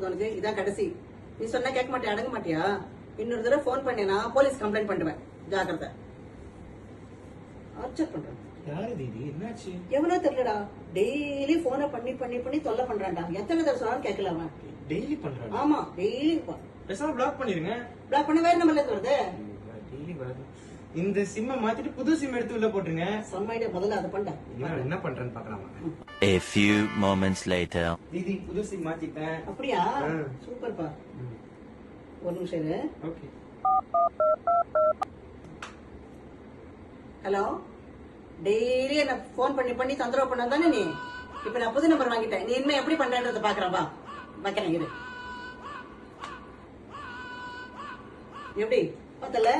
சொல்றது உனக்கு? இதான் கடைசி. நீ சொன்னா கேட்க மாட்டியா, அடங்க மாட்டியா? இன்னொரு தடவை போன் பண்ணேனா போலீஸ் கம்ப்ளைண்ட் பண்ணுவேன். ஜாக்கிரதை. ஆர்ச்சர் பண்றேன். யாரு தீதி? என்னாச்சு? எவ்வளவு தெரியலடா, டெய்லி போனை பண்ணி பண்ணி பண்ணி தொல்லை பண்றான்டா. எத்தனை தடவை சொன்னாலும் கேட்கல அவன். டெய்லி பண்றாங்க? ஆமா, டெய்லி பேசாம பிளாக் பண்ணிருங்க. பிளாக் பண்ண வேற நம்பர்ல வருது. டெய்லி வருது. இந்த சிம்ம மாத்திட்டு புது சிம் எடுத்து உள்ள போட்டுருங்க. செம்ம ஐடியா. முதல்ல அதை பண்ண. என்ன பண்றேன்னு பாக்கலாமா? A few moments later. தீதி புது சிம் மாத்திட்டேன். அப்படியா? சூப்பர் பா. ஒரு நிமிஷம் இரு. ஓகே. ஹலோ, டெய்லி என்ன போன் பண்ணி பண்ணி தொந்தரவு பண்ண தானே நீ? இப்ப நான் புது நம்பர் வாங்கிட்டேன். நீ இனிமே எப்படி பண்றேன்றத பாக்குறேன். வா வைக்கிறேன் இரு. எப்படி பார்த்தல?